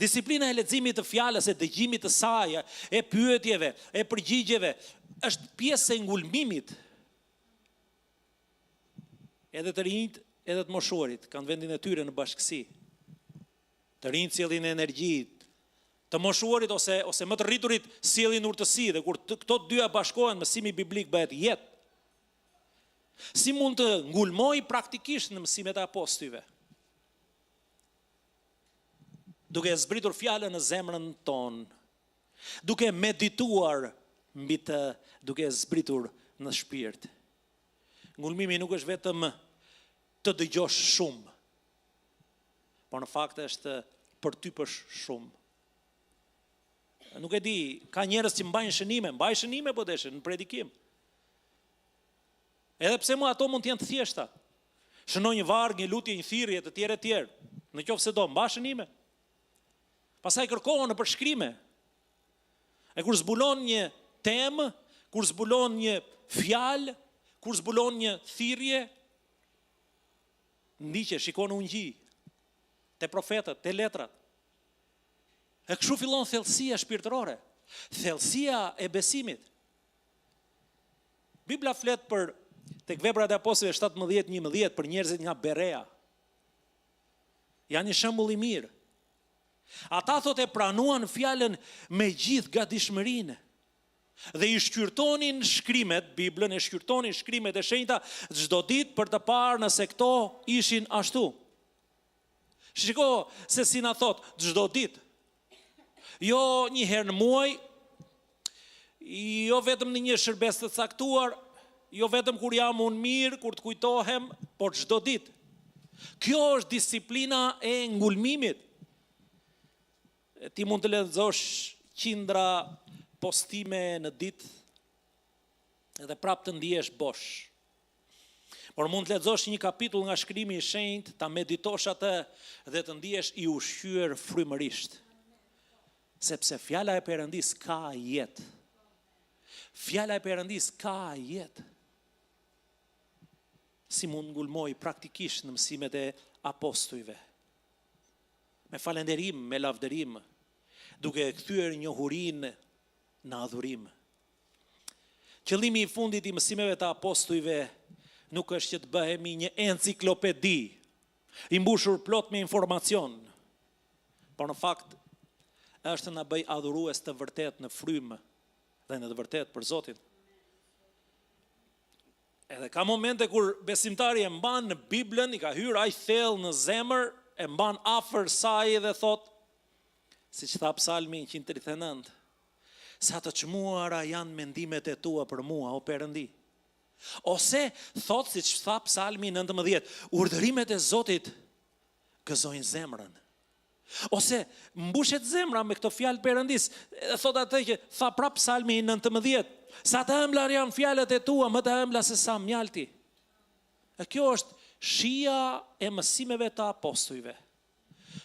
Disiplina e leximit të fjalës, e dëgjimit të saj, e pyetjeve, e përgjigjeve, është pjesë e ngulmimit. Edhe të rinjt, edhe të moshuarit kanë vendin e tyre në bashkësi. Të rinjt sjellin energji, të moshuarit ose më të rriturit sjellin urtësi, dhe kur këto dyja bashkohen, mësimi biblik bëhet jetë. Si mund të ngulmoj praktikisht në mësimet e apostujve? Duke zbritur fjalën në zemrën tonë, duke medituar mbi të, duke zbritur në shpirt. Ngulmimi nuk është vetëm të dëgjosh shumë, por në fakt është përtypësh shumë. Nuk e di, ka njerëz që mbajnë shënime po deshin në predikim. Edhe pse ato mund të jenë të thjeshta. Shënoj një varg, një lutje, një thirrje të tjerë. Në qoftë se do, mba shënime. Pastaj kërkohen në përshkrime. E kur zbulon një temë, kur zbulon një fjalë, kur zbulon një thirrje, ndiqe, shikon ungji, te profetët, te letrat. E kështu fillon thellësia shpirtërore, thellësia e besimit. Bibla flet për tek Veprat e Apostujve 17:11 për njerëzit nga Berea. Janë një shembull i mirë. Ata thotë e pranuan fjalën me gjithë gatishmërinë dhe i shqyrtonin shkrimet, Biblën e shqyrtonin shkrimet e shenjta çdo ditë për të parë nëse këto ishin ashtu. Shiko se si na thot çdo ditë. Jo një herë në muaj, jo vetëm në një shërbes të caktuar, jo vetëm kur jam unë mirë, kur të kujtohem, por çdo ditë. Kjo është disiplina e ngulmimit. Ti mund të lexosh qindra postime në ditë edhe prap të ndihesh bosh. Por mund të lexosh një kapitull nga shkrimi i shenjtë, ta meditosh atë dhe të ndihesh i ushqyer frymërisht. Sepse fjala e Perëndis ka jetë. Fjala e Perëndis ka jetë. Si mund ngulmoj praktikisht në mësimet e apostujve? Me falënderim, me lavdërim, duke kthyer njohurinë në adhurim. Qëllimi i fundit i mësimeve të apostujve nuk është që të bëhemi një enciklopedi, i mbushur plot me informacion, por në fakt është na bëj adhurues të vërtet në frymë dhe në të vërtet për Zotin. Edhe ka momente kur besimtari e mban në Biblën, i ka hyrë aq thellë në zemër, e mban afër saj dhe thot, siç tha Psalmi 139, sa të çmuara janë mendimet e tua për mua, o Perëndi. Ose thot, siç tha Psalmi 19, urdhërimet e Zotit gëzojnë zemrën. Ose mbushet zemra me këto fjalë Perëndis. Thot atë që tha prap Psalmi 19, sa të ëmbla janë fjalët e tua, më të ëmbla se sa mjalti. E kjo është shija e mësimeve të apostujve.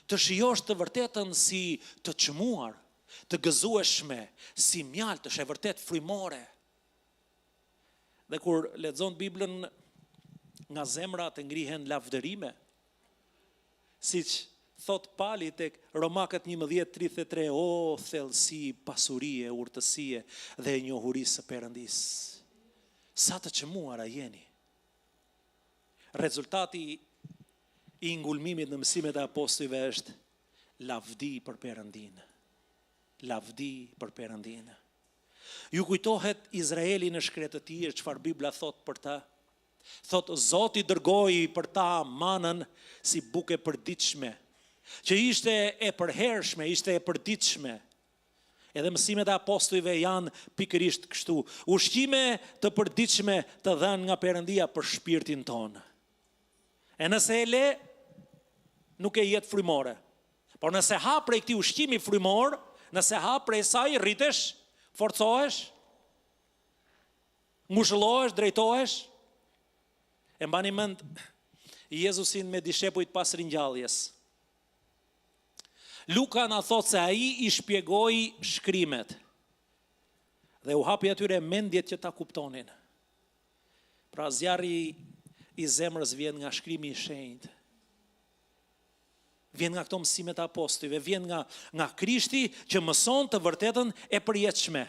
Të shijosh të vërtetën si të çmuar, të gëzueshme, si mjalt, është e vërtet frymore. Dhe kur lexon Biblën, nga zemra të ngrihen lavdërime, siç thot Pali tek Romakët 11:33, o thellësi, pasurie, urtësie dhe njohurisë së Perëndis. Sa të çmuara jeni. Rezultati i ngulmimit në mësimet e apostujve është lavdi për Perëndinë. Lavdi për Perëndinë. Ju kujtohet Izraeli në shkretë të tij, çfarë Bibla thot për ta? Thot, Zoti dërgoi për ta manën si bukë e përditshme, që ishte e përhershme, ishte e përditshme. Edhe mësimet e apostujve janë pikërisht kështu. Ushqime të përditshme të dhënë nga Perëndia për shpirtin tonë. E nëse e le, nuk e jetë frymore. Por nëse ha prej këtij ushqimi frymor, nëse ha prej saj, rritesh, forcohesh, ngushëllohesh, drejtohesh. E mbani mend Jezusin me dishepujt pas ringjalljes. Luka na thot se ai i shpjegoi shkrimet dhe u hapi atyre mendjet që ta kuptonin. Pra zjarri i zemrës vjen nga shkrimi i shenjtë. Vjen nga këto mësimet e apostujve, vjen nga Krishti që mëson të vërtetën e përjetshme.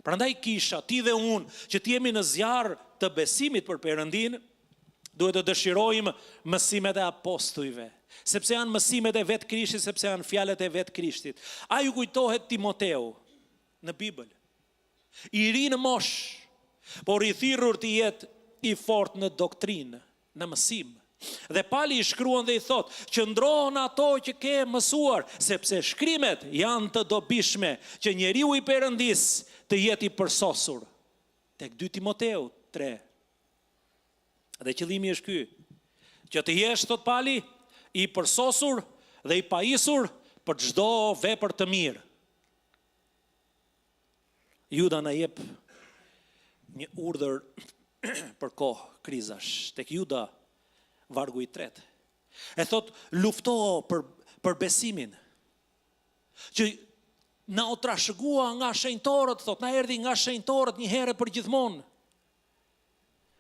Prandaj kisha, ti dhe unë, që ti jemi në zjarr të besimit për Perëndin, duhet të dëshirojmë mësimet e apostujve, sepse janë mësimet e vetë Krishtit, sepse janë fjalët e vetë Krishtit. A ju kujtohet Timoteu në Bibël? I ri në mosh, por i thirrur të jetë i fortë në doktrinë, në mësim. Dhe Pali i shkruan dhe i thot, qëndro në ato që ke mësuar, sepse shkrimet janë të dobishme, që njeriu i Perëndis të jetë i përsosur. Tek 2 Timoteu 3. Dhe qëllimi është ky, që të jesh, thot Pali, i përsosur dhe i pajisur për çdo vepër të mirë. Juda na jep një urdhër për kohë krizash. Tek Juda, vargu i 3. E thot, lufto për besimin, që na u trashëgua nga shenjtorët, thot, na erdhi nga shenjtorët një herë për gjithmonë.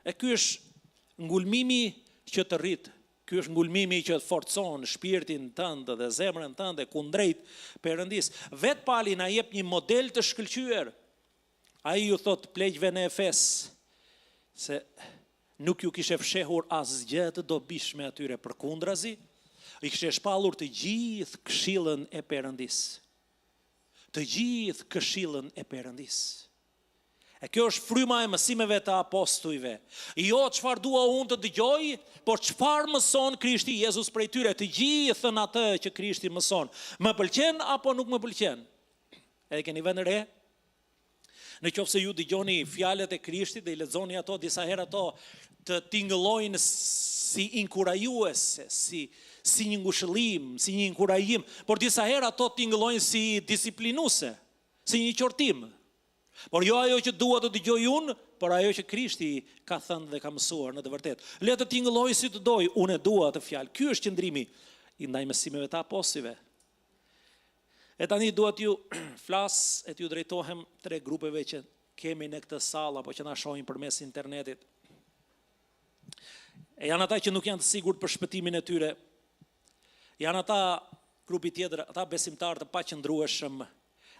E ky është ngulmimi që të rrit. Ky është ngulmimi që të forcon shpirtin tënd dhe zemrën tënde kundrejt Perëndis. Vet Pali na jep një model të shkëlqyer. Ai ju thot pleqjve në Efes se nuk ju kishe fshehur asgjë të dobishme atyre, përkundrazi, i kishe shpallur të gjithë këshillën e Perëndis. Të gjithë këshillën e Perëndis. E kjo është fryma e mësimeve të apostujve. Jo çfarë dua unë të dëgjoj, por çfarë mëson Krishti Jezus prej tyre, të gjithën atë që Krishti mëson. Më pëlqen apo nuk më pëlqen? E keni vënë re? Në qoftë se ju dëgjoni fjalët e Krishtit dhe i lexoni ato, disa herë ato të tingëllojnë si inkurajuese, si një ngushëllim, si një inkurajim, por disa herë ato tingëllojnë si disiplinuese, si një qortim. Por jo ajo që dua të dëgjoj unë, por ajo që Krishti ka thënë dhe ka mësuar në të vërtetë. Le të tingëlloj si të doj, unë e dua atë fjalë. Ky është qëndrimi i ndaj mësimeve të apostujve. E tani dua t'ju flas e t'ju drejtohem 3 grupeve që kemi në këtë sallë apo që na shohin përmes internetit. E janë ata që nuk janë të sigurt për shpëtimin e tyre. Janë ata grupi tjetër, ata besimtarë të paqëndrueshëm.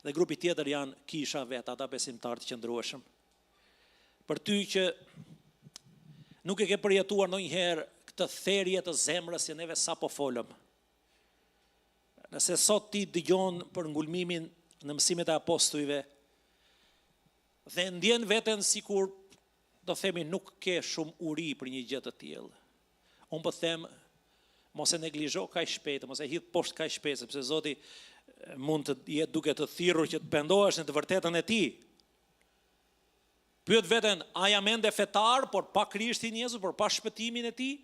Dhe grupi tjetër janë kisha vetë, ata besimtarë të qëndrueshëm. Për ty që nuk e ke përjetuar ndonjëherë këtë therrje të zemrës që neve sapo folëm. Nëse sot ti dëgjon për ngulmimin në mësimet e apostujve dhe ndjen veten sikur do themi nuk ke shumë uri për një gjë të tillë. Unë po them mos e neglizho kaq shpejt, mos e hidh poshtë kaq shpejt, sepse Zoti mund të jetë duke të thirrur që të pendohesh në të vërtetën e tij. Pyet veten, a jam ende fetar, por pa Krishtin Jezus, por pa shpëtimin e tij?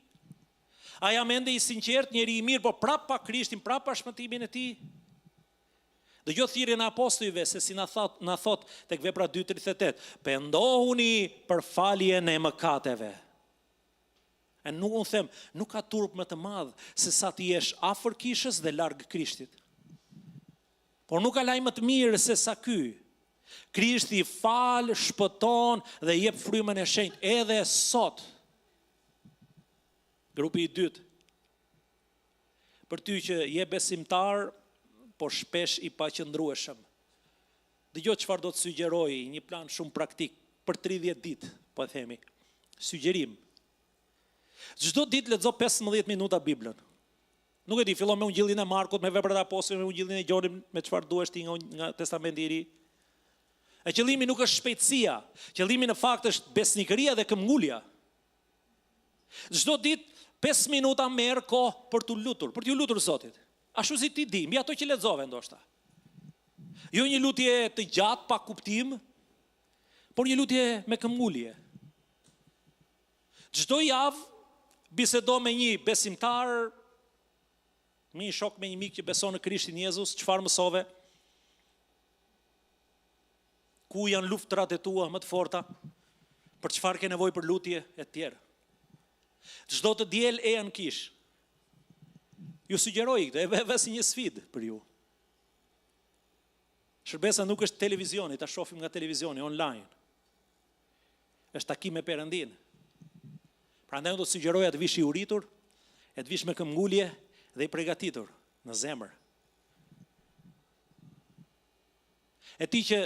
A jam ende i sinqert, njeri i mirë, por prap pa Krishtin, prap pa shpëtimin e tij? Dëgjoj thirrjen e apostujve se si na thot tek Vepra 2:38, pendohuni për faljen e mëkateve. E nuk unë them, nuk ka turp më të madh se sa ti jesh afër kishës dhe larg Krishtit. Por nuk ka lajm më të mirë se sa ky. Krishti fal, shpëton dhe jep frymën e shenjtë edhe sot. Grupi i dytë. Për ty që je besimtar, por shpesh i paqëndrueshëm. Dëgjoj çfarë do të sugjeroj, një plan shumë praktik për 30 ditë, po e themi. Sugjerim. Çdo ditë lexo 15 minuta Biblën. Nuk e di, fillon me Ungjillin e Markut, me Veprat e Apostujve, me Ungjillin e Gjonit, me çfarë duhesh ti nga Testamenti i Ri. E qëllimi nuk është shpejtësia, qëllimi në fakt është besnikëria dhe këmbgulja. Çdo ditë 5 minuta merr kohë për t'u lutur, për t'u lutur Zotit. Ashtu si ti di, mbi ato që lexove ndoshta. Jo një lutje të gjatë pa kuptim, por një lutje me këmbgulje. Çdo javë bisedo me një besimtar, me një shok, me një mik që beson në Krishtin Jezus, çfarë mësove? Ku janë luftrat e tua më të forta? Për çfarë ke nevojë për lutje e tjerë? Çdo të diel e janë kish. Ju sugjeroj këtë, e ve si një sfidë për ju. Shërbesa nuk është televizioni, ta shohim nga televizioni online. Është takim me Perëndin. Prandaj unë do të sugjeroja të vish i uritur, e të vish me këmbgulje dhe i përgatitur në zemër. E ti që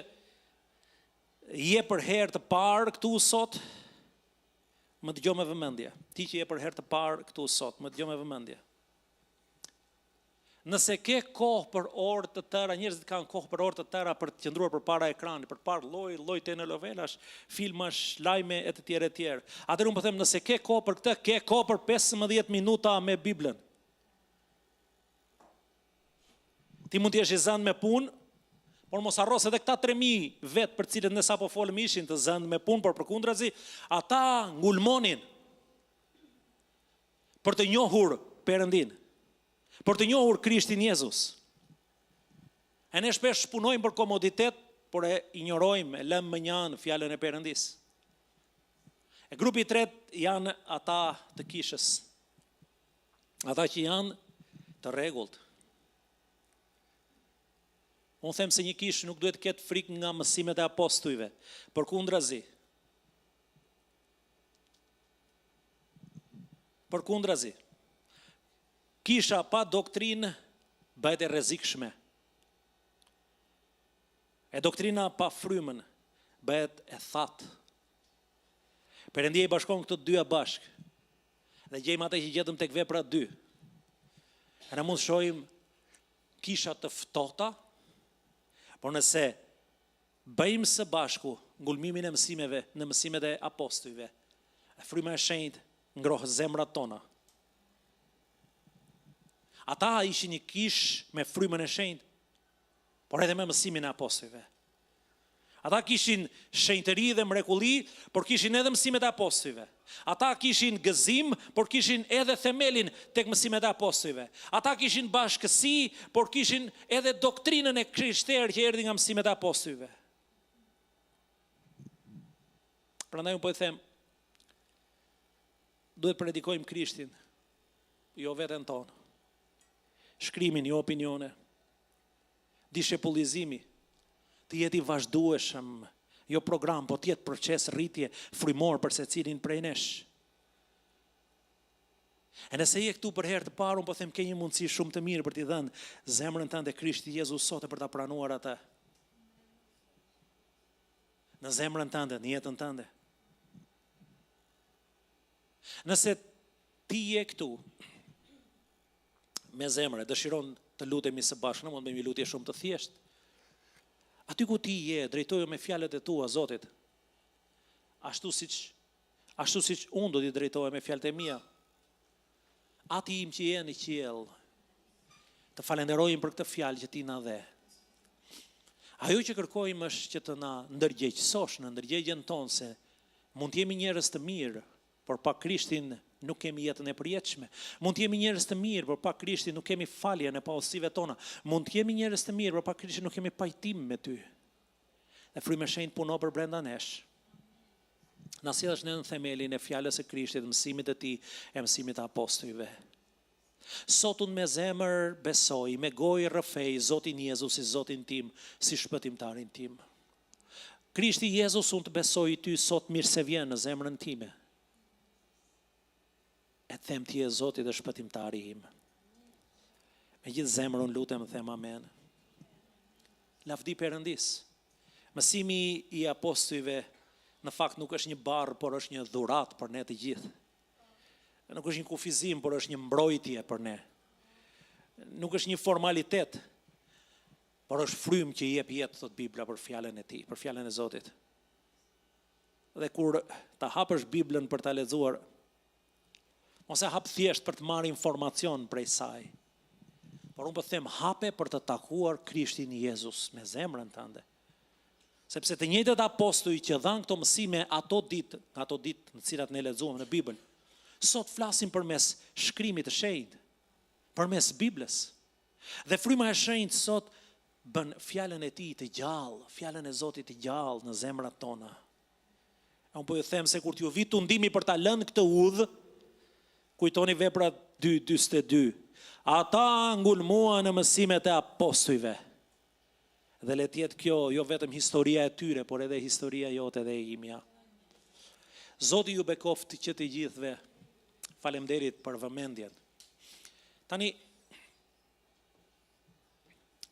je për herë të parë këtu sot, më dëgjoj me vëmendje. Ti që je për herë të parë këtu sot, më dëgjoj me vëmendje. Nëse ke kohë për orë të tëra, njerëzit kanë kohë për orë të tëra për të qëndruar përpara ekranit, për të parë lloj telenovelash, filmash, lajme e të tjerë. Atëherë unë po them, nëse ke kohë për këtë, ke kohë për 15 minuta me Biblën. Ti mund të jesh i zënë me punë, por mos harros edhe këta 3000 vetë për cilët ne sapo folëm ishin të zënë me punë, por përkundrazi, ata ngulmonin për të njohur Perëndin, për të njohur Krishtin Jezus. E ne shpesh punojmë për komoditet, por e injorojmë, e lëmë mënjan fjalën e Perëndis. E grupi i tretë janë ata të kishës. Ata që janë të rregullt. Unë them se një kishë nuk duhet të ketë frikë nga mësimet e apostujve, përkundrazi. Përkundrazi. Kisha pa doktrinë bëhet e rrezikshme. E doktrina pa frymën bëhet e thatë. Perëndia i bashkon këto dyja bashk. Dhe gjejmë atë që gjetëm tek vepra 2. Ne mund të shohim kisha të ftohta, por nëse bëjmë së bashku ngulmimin e mësimeve në mësimet e apostujve, fryma e shenjtë ngroh zemrat tona. Ata ishin një kish me frymën e shenjtë, por edhe me mësimin e apostujve. Ata kishin shenjtëri dhe mrekulli, por kishin edhe mësimet e apostujve. Ata kishin gëzim, por kishin edhe themelin tek mësimet e apostujve. Ata kishin bashkësi, por kishin edhe doktrinën e krishterë që erdhi nga mësimet e apostujve. Prandaj unë po i them, duhet predikojmë Krishtin, jo veten tonë. Shkrimin, jo opinione. Dishepullizimi, të jeti vazhdueshëm, jo program, po të jetë proces rritje frymor për secilin prej nesh. E nëse je këtu për herë të parë, unë po them ke një mundësi shumë të mirë për t'i dhënë zemrën tënde Krishtit Jezus sot e për ta pranuar atë. Në zemrën tënde, në jetën tënde. Nëse ti je këtu me zemrë, dëshiron të lutemi së bashku, mund të bëjmë një lutje shumë të thjeshtë. Aty ku ti je, drejtoju me fjalët e tua, Zotit. Ashtu siç unë do t'i drejtohem me fjalët e mia. Ati im që je në qiell, të falenderojmë për këtë fjalë që ti na dhe. Ajo që kërkojmë është që të na ndërgjegjësosh në ndërgjegjen tonë, se mund të jemi njerëz të mirë, por pa Krishtin nuk kemi jetën e përjetshme. Mund të jemi njerëz të mirë, por pa Krishtin nuk kemi faljen e paosive tona. Mund të jemi njerëz të mirë, por pa Krishtin nuk kemi pajtim me ty. Dhe fryma e shenjtë punon për brenda nesh. Na sjellësh në themelin e fjalës së Krishtit, mësimit të tij e mësimit të apostujve. Sot unë me zemër besoj, me gojë rrëfej Zotin Jezus si Zotin tim, si shpëtimtarin tim. Krishti Jezus unë të besoj ty sot mirë se vjen në zemrën time. E them ti e Zoti dhe shpëtimtari im. Me gjithë zemrën unë lutem dhe them amen. Lavdi Perëndis. Mësimi i apostujve në fakt nuk është një barr, por është një dhuratë për ne të gjithë. Nuk është një kufizim, por është një mbrojtje për ne. Nuk është një formalitet, por është frymë që jep jetë, thot Bibla, për fjalën e tij, për fjalën e Zotit. Dhe kur ta hapësh Biblën për ta lexuar, mos e hap thjesht për të marrë informacion prej saj, por unë po them hape për të takuar Krishtin Jezus me zemrën tënde. Sepse të njëjtët apostujt që dhanë këto mësime ato ditë në cilat ne lexuam në Bibël, sot flasin përmes shkrimit të shenjtë, përmes Biblës. Dhe fryma e shenjtë sot bën fjalën e tij të gjallë, fjalën e Zotit të gjallë në zemrat tona. Unë po ju them se kur t'ju vi tundimi për ta lënë këtë udhë, kujtoni Vepra 2:42. Ata ngulmuan në mësimet e apostujve. Dhe le të jetë kjo jo vetëm historia e tyre, por edhe historia jote dhe e imja. Zoti ju bekoft që të gjithëve. Faleminderit për vëmendjen. Tani